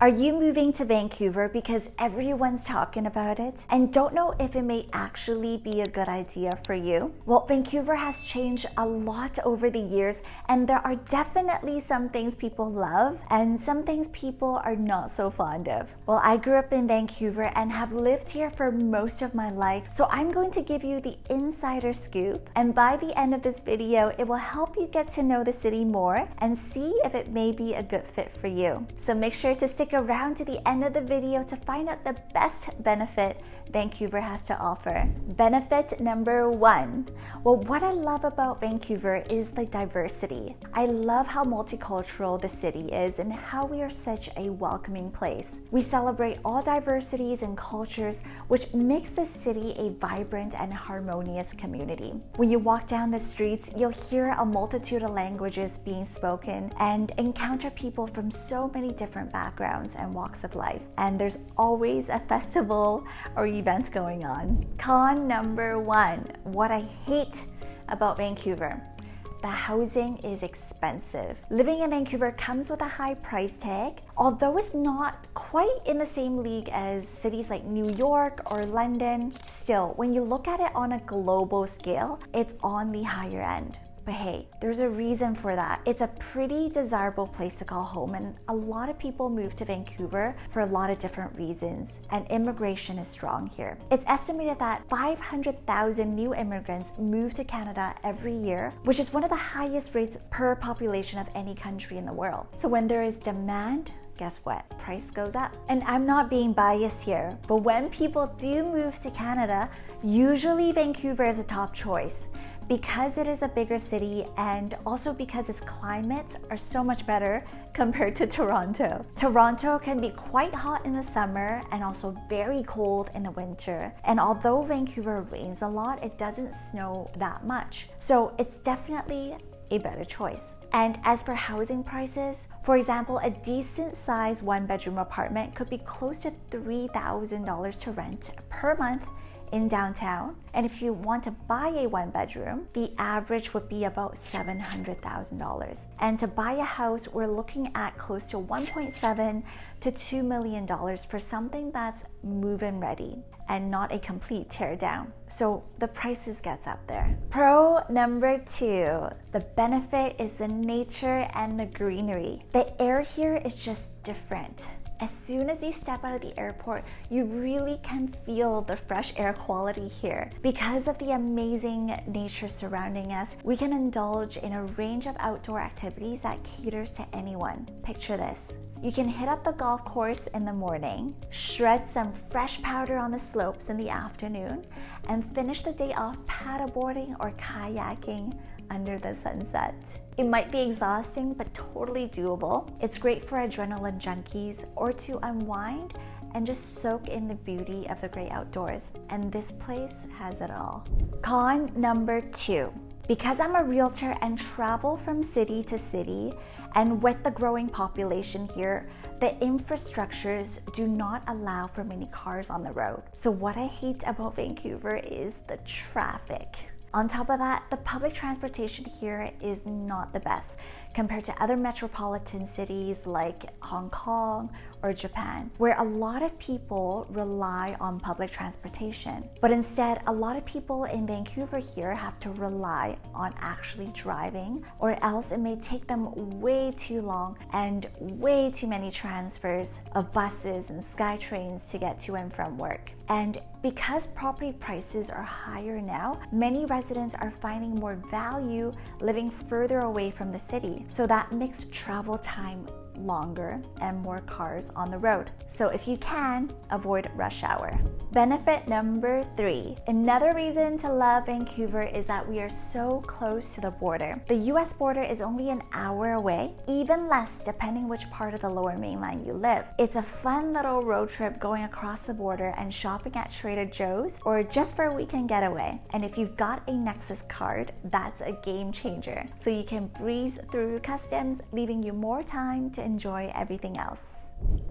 Are you moving to Vancouver because everyone's talking about it and don't know if it may actually be a good idea for you? Well, Vancouver has changed a lot over the years, and there are definitely some things people love and some things people are not so fond of. Well, I grew up in Vancouver and have lived here for most of my life, so I'm going to give you the insider scoop, and by the end of this video, it will help you get to know the city more and see if it may be a good fit for you. So make sure to stick around to the end of the video to find out the best benefit Vancouver has to offer. Benefit number one. Well, what I love about Vancouver is the diversity. I love how multicultural the city is and how we are such a welcoming place. We celebrate all diversities and cultures, which makes the city a vibrant and harmonious community. When you walk down the streets, you'll hear a multitude of languages being spoken and encounter people from so many different backgrounds and walks of life. And there's always a festival or event going on. Con number one, what I hate about Vancouver. The housing is expensive. Living in Vancouver comes with a high price tag, although it's not quite in the same league as cities like New York or London. Still, when you look at it on a global scale, it's on the higher end. But hey, there's a reason for that. It's a pretty desirable place to call home, and a lot of people move to Vancouver for a lot of different reasons, and immigration is strong here. It's estimated that 500,000 new immigrants move to Canada every year, which is one of the highest rates per population of any country in the world. So when there is demand, guess what? Price goes up. And I'm not being biased here, but when people do move to Canada, usually Vancouver is a top choice because it is a bigger city and also because its climates are so much better compared to Toronto. Toronto can be quite hot in the summer and also very cold in the winter. And although Vancouver rains a lot, it doesn't snow that much. So it's definitely a better choice. And as for housing prices, for example, a decent sized one-bedroom apartment could be close to $3,000 to rent per month in downtown. And if you want to buy a one-bedroom, the average would be about $700,000. And to buy a house, we're looking at close to $1.7 to $2 million for something that's move-in ready and not a complete tear down. So the prices gets up there. Pro number two, the benefit is the nature and the greenery. The air here is just different. As soon as you step out of the airport, you really can feel the fresh air quality here. Because of the amazing nature surrounding us, we can indulge in a range of outdoor activities that caters to anyone. Picture this. You can hit up the golf course in the morning, shred some fresh powder on the slopes in the afternoon, and finish the day off paddleboarding or kayaking under the sunset. It might be exhausting, but totally doable. It's great for adrenaline junkies or to unwind and just soak in the beauty of the great outdoors. And this place has it all. Con number two. Because I'm a realtor and travel from city to city, and with the growing population here, the infrastructures do not allow for many cars on the road. So what I hate about Vancouver is the traffic. On top of that, the public transportation here is not the best compared to other metropolitan cities like Hong Kong or Japan, where a lot of people rely on public transportation. But instead, a lot of people in Vancouver here have to rely on actually driving, or else it may take them way too long and way too many transfers of buses and SkyTrains to get to and from work. And because property prices are higher now, many residents are finding more value living further away from the city. So that makes travel time longer and more cars on the road. So if you can, avoid rush hour. Benefit number three. Another reason to love Vancouver is that we are so close to the border. The US border is only an hour away, even less depending which part of the Lower Mainland you live. It's a fun little road trip going across the border and shopping at Trader Joe's or just for a weekend getaway. And if you've got a Nexus card, that's a game changer. So you can breeze through customs, leaving you more time to enjoy everything else.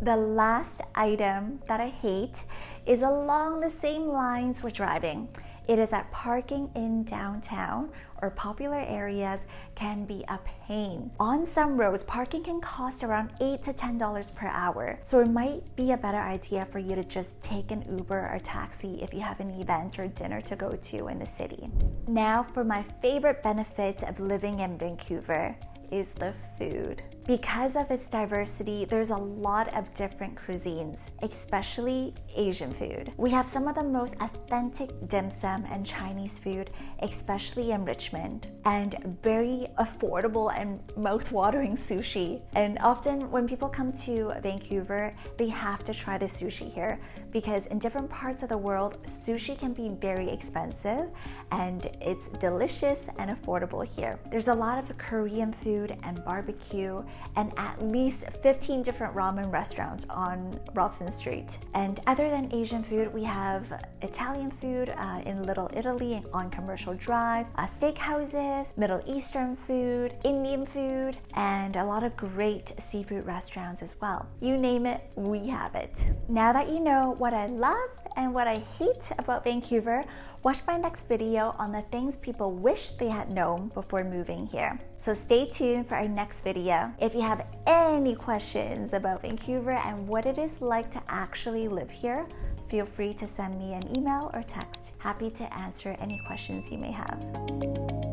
The last item that I hate is along the same lines with driving. It is that parking in downtown or popular areas can be a pain. On some roads, parking can cost around $8 to $10 per hour. So it might be a better idea for you to just take an Uber or taxi if you have an event or dinner to go to in the city. Now for my favorite benefit of living in Vancouver is the food. Because of its diversity, there's a lot of different cuisines, especially Asian food. We have some of the most authentic dim sum and Chinese food, especially in Richmond, and very affordable and mouth-watering sushi. And often when people come to Vancouver, they have to try the sushi here because in different parts of the world, sushi can be very expensive and it's delicious and affordable here. There's a lot of Korean food and barbecue and at least 15 different ramen restaurants on Robson Street. And other than Asian food, we have Italian food in Little Italy on Commercial Drive, steakhouses, Middle Eastern food, Indian food, and a lot of great seafood restaurants as well. You name it, we have it. Now that you know what I love and what I hate about Vancouver, watch my next video on the things people wish they had known before moving here. So stay tuned for our next video. If you have any questions about Vancouver and what it is like to actually live here, feel free to send me an email or text. Happy to answer any questions you may have.